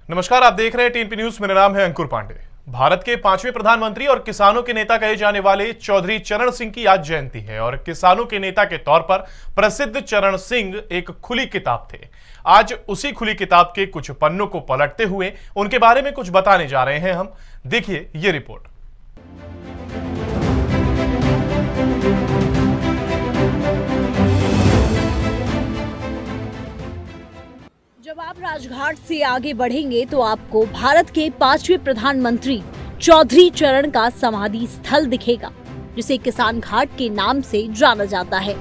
नमस्कार, आप देख रहे हैं टीएनपी न्यूज। मेरा नाम है अंकुर पांडे। भारत के 5वें प्रधानमंत्री और किसानों के नेता कहे जाने वाले चौधरी चरण सिंह की आज जयंती है और किसानों के नेता के तौर पर प्रसिद्ध चरण सिंह एक खुली किताब थे। आज उसी खुली किताब के कुछ पन्नों को पलटते हुए उनके बारे में कुछ बताने जा रहे हैं हम। देखिए ये रिपोर्ट। जब आप राजघाट से आगे बढ़ेंगे तो आपको भारत के 5वें प्रधानमंत्री चौधरी चरण का समाधि स्थल दिखेगा, जिसे किसान घाट के नाम से जाना जाता है।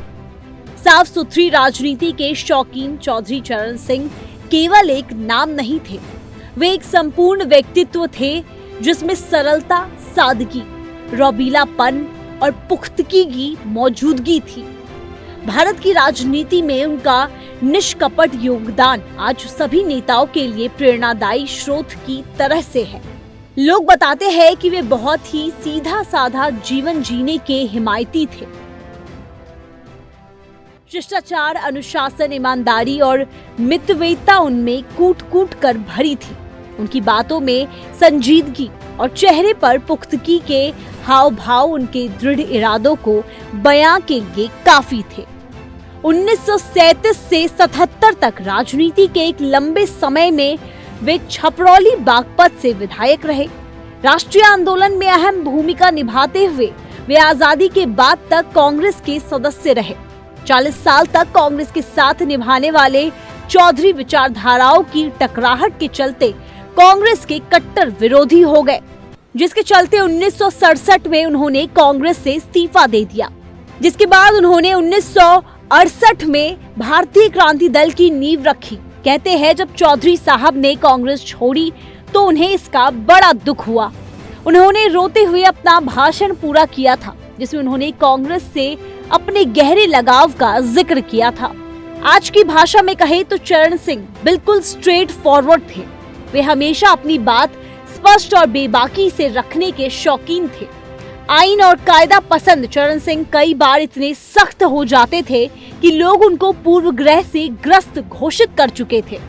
साफ सुथरी राजनीति के शौकीन चौधरी चरण सिंह केवल एक नाम नहीं थे, वे एक संपूर्ण व्यक्तित्व थे जिसमें सरलता, सादगी, रौबीलापन और पुख्तगी की मौजूदगी थी। भारत की राजनीति में उनका निष्कपट योगदान आज सभी नेताओं के लिए प्रेरणादायी स्रोत की तरह से है। लोग बताते हैं कि वे बहुत ही सीधा साधा जीवन जीने के हिमायती थे। शिष्टाचार, अनुशासन, ईमानदारी और मितव्ययिता उनमें कूट कूट कर भरी थी। उनकी बातों में संजीदगी और चेहरे पर पुख्तगी के हाव भाव उनके दृढ़ इरादों को बयां के लिए काफी थे। 1937 से 77 तक राजनीति के एक लंबे समय में वे छपरौली बागपत से विधायक रहे। राष्ट्रीय आंदोलन में अहम भूमिका निभाते हुए वे आजादी के बाद तक कांग्रेस के सदस्य रहे। 40 साल तक कांग्रेस के साथ निभाने वाले चौधरी विचारधाराओं की टकराहट के चलते कांग्रेस के कट्टर विरोधी हो गए, जिसके चलते 1967 में उन्होंने कांग्रेस से इस्तीफा दे दिया। जिसके बाद उन्होंने 1968 में भारतीय क्रांति दल की नींव रखी। कहते हैं जब चौधरी साहब ने कांग्रेस छोड़ी तो उन्हें इसका बड़ा दुख हुआ। उन्होंने रोते हुए अपना भाषण पूरा किया था, जिसमें उन्होंने कांग्रेस से अपने गहरे लगाव का जिक्र किया था। आज की भाषा में कहे तो चरण सिंह बिल्कुल स्ट्रेट फॉरवर्ड थे। वे हमेशा अपनी बात स्पष्ट और बेबाकी से रखने के शौकीन थे। आईन और कायदा पसंद चरण सिंह कई बार इतने सख्त हो जाते थे कि लोग उनको पूर्वग्रह से ग्रस्त घोषित कर चुके थे।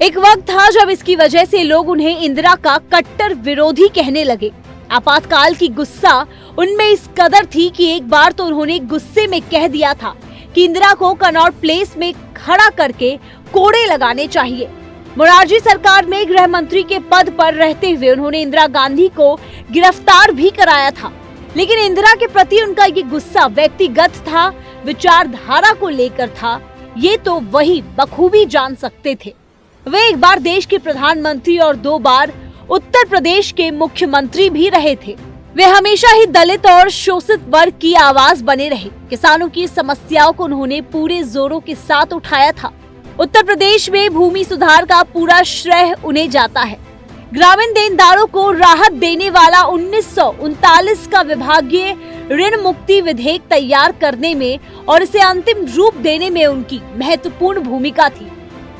एक वक्त था जब इसकी वजह से लोग उन्हें इंदिरा का कट्टर विरोधी कहने लगे। आपातकाल की गुस्सा उनमें इस कदर थी कि एक बार तो उन्होंने गुस्से में कह दिया था कि इंदिरा को कनॉट प्लेस में खड़ा करके कोड़े लगाने चाहिए। मोरारजी सरकार में गृह मंत्री के पद पर रहते हुए उन्होंने इंदिरा गांधी को गिरफ्तार भी कराया था, लेकिन इंदिरा के प्रति उनका ये गुस्सा व्यक्तिगत था, विचारधारा को लेकर था। ये तो वही बखूबी जान सकते थे। वे एक बार देश के प्रधानमंत्री और 2 बार उत्तर प्रदेश के मुख्यमंत्री भी रहे थे। वे हमेशा ही दलित और शोषित वर्ग की आवाज बने रहे। किसानों की समस्याओं को उन्होंने पूरे जोरों के साथ उठाया था। उत्तर प्रदेश में भूमि सुधार का पूरा श्रेय उन्हें जाता है। ग्रामीण देनदारों को राहत देने वाला 1939 का विभागीय ऋण मुक्ति विधेयक तैयार करने में और इसे अंतिम रूप देने में उनकी महत्वपूर्ण भूमिका थी।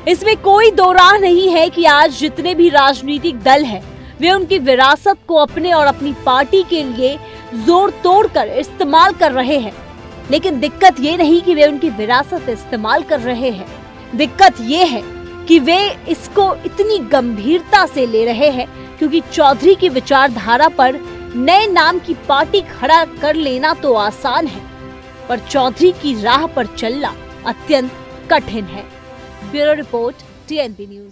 इसमें कोई दो राह नहीं है कि आज जितने भी राजनीतिक दल हैं, वे उनकी विरासत को अपने और अपनी पार्टी के लिए जोर तोड़ कर इस्तेमाल कर रहे हैं। लेकिन दिक्कत ये नहीं कि वे उनकी विरासत इस्तेमाल कर रहे हैं, दिक्कत ये है कि वे इसको इतनी गंभीरता से ले रहे हैं क्योंकि चौधरी की विचारधारा पर नए नाम की पार्टी खड़ा कर लेना तो आसान है, पर चौधरी की राह पर चलना अत्यंत कठिन है। Bureau report, TNP news.